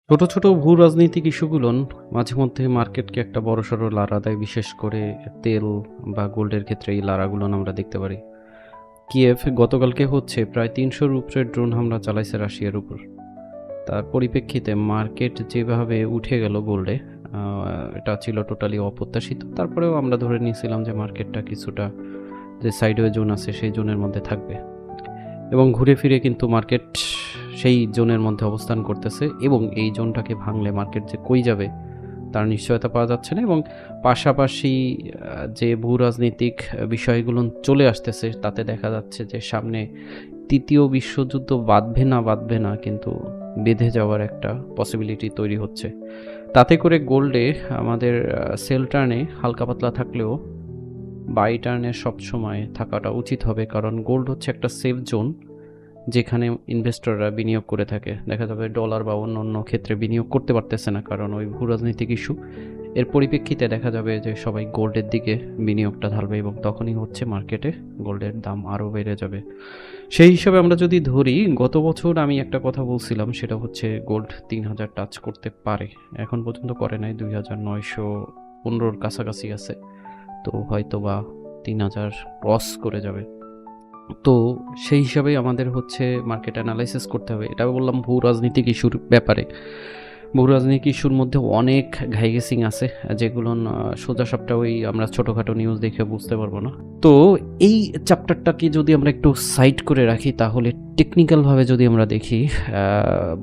ছোট, ছোট ভূ রাজনৈতিক ইস্যুগুলোন মাঝেমধ্যে মার্কেটকে একটা বড়সড় লারা দেয়। বিশেষ করে তেল বা গোল্ডের ক্ষেত্রে এই লারাগুলোন আমরা দেখতে পারি। কিয়েভ গতকালকে হচ্ছে প্রায় ৩০০ র উপরে ড্রোন হামলা চালাইছে রাশিয়ার উপর। তার পরিপ্রেক্ষিতে মার্কেট যেভাবে উঠে গেল গোল্ডে, আ এটা ছিল টোটালি অপ্রত্যাশিত। তারপরেও আমরা ধরে নিয়েছিলাম যে মার্কেটটা কিছুটা যে সাইডওয়ে জোন আছে সেই জোনের মধ্যে থাকবে। এবং ঘুরে ফিরে কিন্তু মার্কেট সেই জোনের মধ্যে অবস্থান করতেছে এবং এই জোনটাকে ভাঙলে মার্কেট যে কই যাবে তার নিশ্চয়তা পাওয়া যাচ্ছে না। এবং পাশাপাশি যে ভূ রাজনৈতিক বিষয়গুলো চলে আসতেছে তাতে দেখা যাচ্ছে যে সামনে তৃতীয় বিশ্বযুদ্ধ বাঁধবে না কিন্তু বেঁধে যাওয়ার একটা পসিবিলিটি তৈরি হচ্ছে। তাতে করে গোল্ডে আমাদের সেল টার্নে হালকা পাতলা থাকলেও বাই টার্নে সবসময় থাকাটা উচিত হবে, কারণ গোল্ড হচ্ছে একটা সেফ জোন যেখানে ইনভেস্টররা বিনিয়োগ করে থাকে। দেখা যাবে ডলার বা অন্য ক্ষেত্রে বিনিয়োগ করতে পারতেছে না, কারণ ওই ভূ রাজনৈতিক ইস্যু। এর পরিপ্রেক্ষিতে দেখা যাবে যে সবাই গোল্ডের দিকে বিনিয়োগটা ঢালবে এবং তখনই হচ্ছে মার্কেটে গোল্ডের দাম আরও বেড়ে যাবে। সেই হিসাবে আমরা যদি ধরি, গত বছর আমি একটা কথা বলছিলাম, সেটা হচ্ছে গোল্ড ৩,০০০ টাচ করতে পারে। এখন পর্যন্ত করে নাই, ২,৯১৫-র কাছাকাছি আছে। তো হয়তো বা ৩,০০০ ক্রস করে যাবে। তো সেই হিসাবেই আমাদের হচ্ছে মার্কেট অ্যানালাইসিস করতে হবে। এটা বললাম ভূ রাজনৈতিক ইস্যুর ব্যাপারে। ভূ রাজনৈতিক ইস্যুর মধ্যে অনেক ঘাইগেসিং আছে, যেগুলো সোজাসাপটা ওই আমরা ছোটোখাটো নিউজ দেখে বুঝতে পারবো না। তো এই চ্যাপ্টারটাকে যদি আমরা একটু সাইড করে রাখি, তাহলে টেকনিক্যালভাবে যদি আমরা দেখি,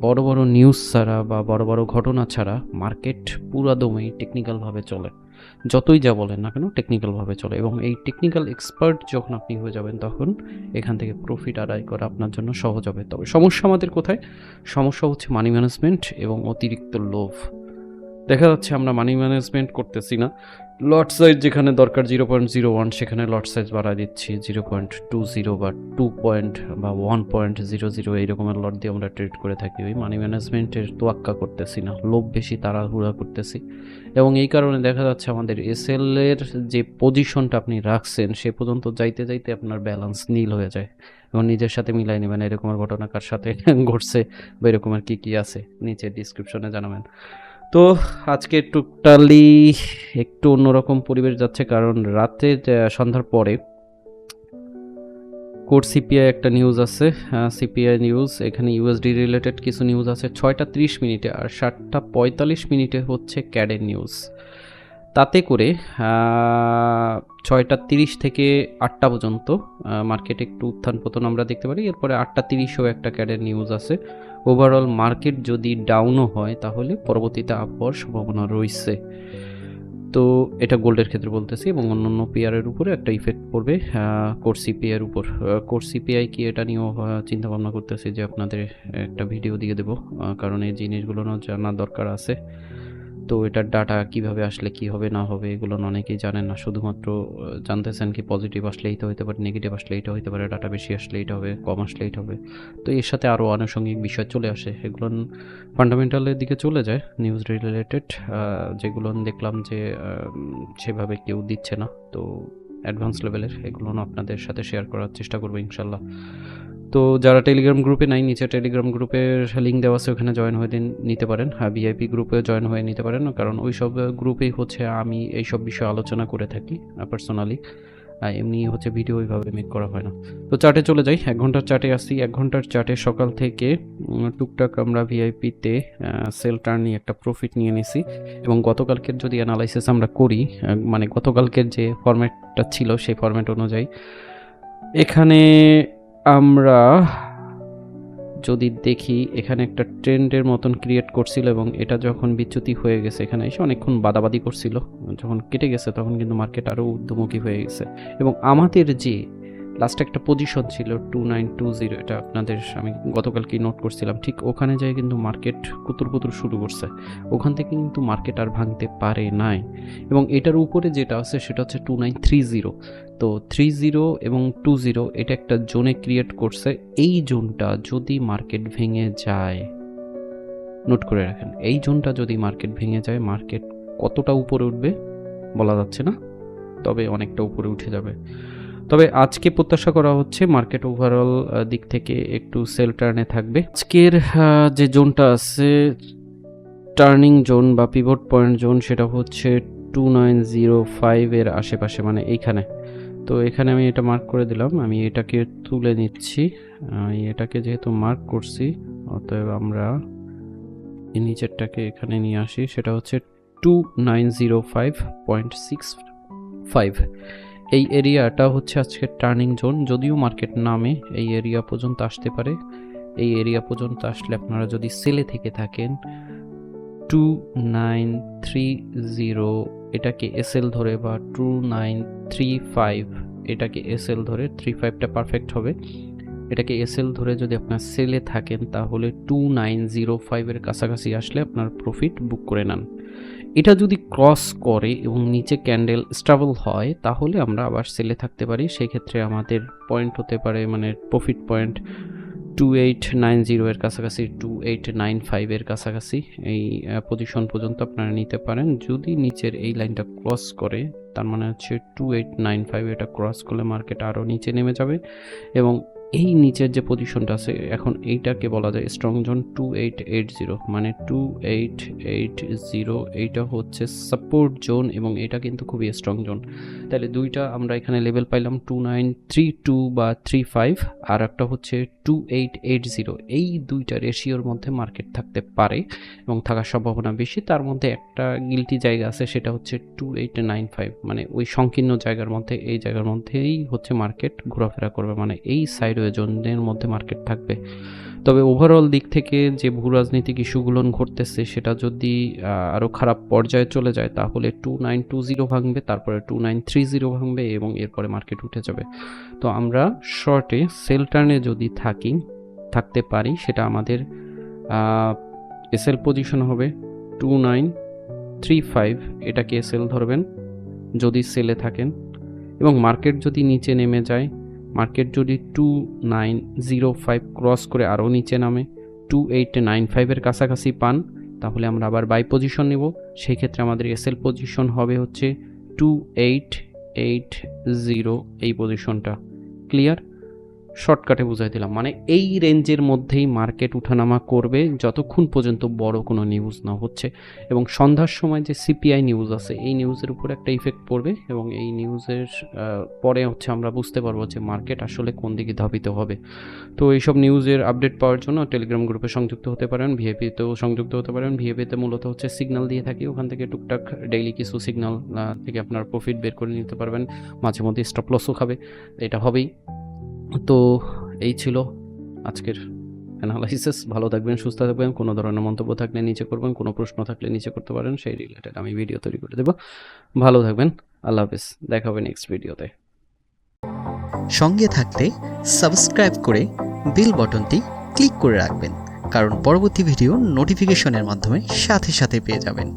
বড় বড় নিউজ ছাড়া বা বড় বড় ঘটনা ছাড়া মার্কেট পুরাদমেই টেকনিক্যালভাবে চলে। যতই যা বলেন না কেন টেকনিক্যালভাবে চলে, এবং এই টেকনিক্যাল এক্সপার্ট যখন আপনি হয়ে যাবেন তখন এখান থেকে প্রফিট আদায় করা আপনার জন্য সহজ হবে। তবে সমস্যা আমাদের কোথায়? সমস্যা হচ্ছে মানি ম্যানেজমেন্ট এবং অতিরিক্ত লোভ। দেখা যাচ্ছে আমরা মানি ম্যানেজমেন্ট করতেছি না। লট সাইজ যেখানে দরকার 0.01 সেখানে লট সাইজ বাড়ায় দিচ্ছি 0.20 বা 1.00 এইরকমের লট দিয়ে আমরা ট্রেড করে থাকি। ওই মানি ম্যানেজমেন্টের তোয়াক্কা করতেছি না, লোভ বেশি তাড়াহুড়া করতেছি, এবং এই কারণে দেখা যাচ্ছে আমাদের এসএল এর যে পজিশনটা আপনি রাখছেন সে পর্যন্ত যাইতে যাইতে আপনার ব্যালেন্স নীল হয়ে যায় এবং নিজের সাথে মিলাই নেবেন এরকমের ঘটনা কার সাথে ঘটছে বা এরকমের কী আছে নিচে ডিসক্রিপশনে জানাবেন। তো আজকে টোটালি একটু অন্যরকম পরিবেশ যাচ্ছে, কারণ রাতে সন্ধ্যার পরে কোর সিপিআই একটা নিউজ আছে, সিপিআই নিউজ। এখানে ইউএসডি রিলেটেড কিছু নিউজ আছে 6টা 30 মিনিটে, আর 7টা 45 মিনিটে হচ্ছে ক্যাডের নিউজ। তাতে করে 6টা 30 থেকে 8টা পর্যন্ত মার্কেটে একটু উত্থান পতন আমরা দেখতে পারি। এরপরে 8টা 30-এও একটা ক্যাডের নিউজ আছে। ওভারঅল মার্কেট যদি ডাউনও হয় তাহলে পরবর্তীতে আপ হওয়ার সম্ভাবনা রয়েছে। তো এটা গোল্ডের ক্ষেত্রে বলতেছি, এবং অন্যান্য পেয়ারের উপরে একটা ইফেক্ট পড়বে কোর সিপিআই এর উপর। কোর সিপিআই কি এটা নিয়েও চিন্তা ভাবনা করতেছি যে আপনাদের একটা ভিডিও দিয়ে দেবো, কারণ এই জিনিসগুলো জানা দরকার আছে। তো এটার ডাটা কিভাবে আসলে কি হবে না হবে এগুলো অনেকেই জানেন না, শুধুমাত্র জানতেছেন কি পজিটিভ আসলে এইটা হতে পারে, নেগেটিভ আসলে এইটা হতে পারে, ডাটা বেশি আসলে এইটা হবে, কম আসলে এইটা হবে। তো এর সাথে আরও আনুষঙ্গিক বিষয় চলে আসে, এগুলো ফান্ডামেন্টালের দিকে চলে যায় নিউজ রিলেটেড, যেগুলো দেখলাম যে সেভাবে কেউ দিচ্ছে না। তো অ্যাডভান্স লেভেলের এগুলো আপনাদের সাথে শেয়ার করার চেষ্টা করবো ইনশাল্লাহ। তো যারা টেলিগ্রাম গ্রুপে নাই, নিচে টেলিগ্রাম গ্রুপের লিঙ্ক দেওয়া আছে, ওখানে জয়েন হয়ে নিতে পারেন। ভিআইপি গ্রুপে জয়েন হয়ে নিতে পারেন, কারণ ওই সব গ্রুপেই হচ্ছে আমি এইসব বিষয়ে আলোচনা করে থাকি পার্সোনালি। এমনি হচ্ছে ভিডিও ওইভাবে মেক করা হয় না। তো চার্টে চলে যাই, 1 ঘন্টার চার্টে আসি। 1 ঘন্টার চার্টে সকাল থেকে টুকটাক আমরা ভিআইপিতে সেল টার্ন নিয়ে একটা প্রফিট নিয়ে নিছি, এবং গতকালকের যদি অ্যানালাইসিস আমরা করি, মানে গতকালকের যে ফরম্যাটটা ছিল সেই ফরম্যাট অনুযায়ী এখানে আমরা যদি দেখি, এখানে একটা ট্রেন্ডের মতন ক্রিয়েট করছিল, এবং এটা যখন বিচ্যুতি হয়ে গেছে এখানে এসে অনেকক্ষণ বাদাবাদি করছিল, যখন কেটে গেছে তখন কিন্তু মার্কেট আরও ঊর্ধ্বমুখী হয়ে গেছে। এবং আমাদের যে লাস্ট একটা পজিশন ছিল 2920, এটা আপনাদের আমি গতকালকেই নোট করছিলাম, ঠিক ওখানে যাই কিন্তু মার্কেট কুতুর শুরু করছে। ওখান থেকে কিন্তু মার্কেট আর ভাঙতে পারে নাই, এবং এটার উপরে যেটা আছে সেটা হচ্ছে 2930। তো 30 এবং 20 এটা একটা জোনে ক্রিয়েট করছে। এই জোনটা যদি মার্কেট ভেঙে যায়, নোট করে রাখেন, এই জোনটা যদি মার্কেট ভেঙে যায়, মার্কেট কতটা উপরে উঠবে বলা যাচ্ছে না, তবে অনেকটা উপরে উঠে যাবে। তবে আজকে প্রত্যাশা করা হচ্ছে মার্কেট ওভারঅল দিক থেকে একটু সেল টার্নে থাকবে। আজকের যে জোনটা আছে টার্নিং জোন বা পিভট পয়েন্ট জোন সেটা হচ্ছে 2905 এর আশেপাশে, মানে এইখানে। তো এখানে আমি এটা মার্ক করে দিলাম, আমি এটাকে তুলে নিচ্ছি। এটাকে যেহেতু মার্ক করছি, অতএব আমরা এই নিচেরটাকে এখানে নিয়ে আসি, সেটা হচ্ছে 2905.65। এই এরিয়াটা হচ্ছে আজকে টার্নিং জোন। যদিও মার্কেট নামে এই এরিয়া পর্যন্ত আসতে পারে, এই এরিয়া পর্যন্ত আসলে আপনারা যদি সেলে থেকে থাকেন 2930 এটাকে এসএল ধরে, বা 2935 এটাকে এসএল ধরে, 35টা পারফেক্ট হবে, এটাকে এসএল ধরে যদি আপনার সেলে থাকেন তাহলে 2905 এর কাছাকাছি আসলে আপনার প্রফিট বুক করে নেন। এটা যদি ক্রস করে এবং নিচে ক্যান্ডেল স্টেবল হয় তাহলে আমরা আবার সেলে থাকতে পারি। সেই ক্ষেত্রে আমাদের পয়েন্ট হতে পারে, মানে প্রফিট পয়েন্ট 2890 এর কাছাকাছি, 2895 এর কাছাকাছি এই পজিশন পর্যন্ত আপনারা নিতে পারেন। যদি নিচের এই লাইনটা ক্রস করে, তার মানে হচ্ছে 2895 এটা ক্রস করলে মার্কেট আরও নিচে নেমে যাবে, এবং এই নিচের যে পজিশনটা আছে এখন এইটাকে বলা যায় স্ট্রং জোন 2880, মানে 2880 এইটা হচ্ছে সাপোর্ট জোন, এবং এটা কিন্তু খুবই স্ট্রং জোন। তাহলে দুইটা আমরা এখানে লেভেল পাইলাম, 2932 বা 35, আর একটা হচ্ছে 2880। এই দুইটা রেশিওর মধ্যে মার্কেট থাকতে পারে এবং থাকার সম্ভাবনা বেশি। তার মধ্যে একটা গিল্টি জায়গা আছে, সেটা হচ্ছে 2895, মানে ওই সংকীর্ণ জায়গার মধ্যে, এই জায়গার মধ্যেই হচ্ছে মার্কেট ঘোরাফেরা করবে, মানে এই সাইডওয়ে জোনের মধ্যে মার্কেট থাকবে। তবে ওভারঅল দিক থেকে যে ভূ রাজনৈতিক ইস্যুগুলো ঘটতেছে সেটা যদি আরও খারাপ পর্যায়ে চলে যায় তাহলে 2920 ভাঙবে, তারপরে 2930 ভাঙবে, এবং এরপরে মার্কেট উঠে যাবে। তো আমরা শর্টে সেল টার্নে যদি থাকতে পারি, সেটা আমাদের এসএল পজিশন হবে 2935, এটাকে এসএল ধরবেন যদি সেলে থাকেন, এবং মার্কেট যদি নিচে নেমে যায়, মার্কেট যদি 2905 ক্রস করে আরও নিচে নামে, 2895 এর কাছাকাছি পান, তাহলে আমরা আবার বাই পজিশন নেব। সেই ক্ষেত্রে আমাদের এসএল পজিশন হবে হচ্ছে 2880, এই পজিশনটা। ক্লিয়ার? শর্টকাটে বুঝাই দিলাম, মানে এই রেঞ্জের মধ্যেই মার্কেট উঠানামা করবে যতক্ষণ পর্যন্ত বড় কোনো নিউজ না হচ্ছে, এবং সন্ধ্যার সময় যে সিপিআই নিউজ আছে এই নিউজের উপর একটা ইফেক্ট পড়বে, এবং এই নিউজের পরে হচ্ছে আমরা বুঝতে পারবো যে মার্কেট আসলে কোন দিকে ধাবিত হবে। তো এইসব নিউজের আপডেট পাওয়ার জন্য টেলিগ্রাম গ্রুপে সংযুক্ত হতে পারেন, ভিএপিতেও সংযুক্ত হতে পারেন। ভিএপিতে মূলত হচ্ছে সিগন্যাল দিয়ে থাকি, ওখান থেকে টুকটাক ডেইলি কিছু সিগন্যাল থেকে আপনার প্রফিট বের করে নিতে পারবেন, মাঝে মধ্যে স্টপ লসও খাবে, এটা হবেই। তো এই ছিল আজকের অ্যানালাইসিস। ভালো থাকবেন, সুস্থ থাকবেন। কোনো ধরনের মন্তব্য থাকলে নিচে করবেন, কোনো প্রশ্ন থাকলে নিচে করতে পারেন, সেই রিলেটেড আমি ভিডিও তৈরি করে দেবো। ভালো থাকবেন, আল্লাহ হাফেজ, দেখা হবে নেক্সট ভিডিওতে। সঙ্গে থাকতে সাবস্ক্রাইব করে বেল বাটনটি ক্লিক করে রাখবেন, কারণ পরবর্তী ভিডিও নোটিফিকেশনের মাধ্যমে সাথে সাথে পেয়ে যাবেন।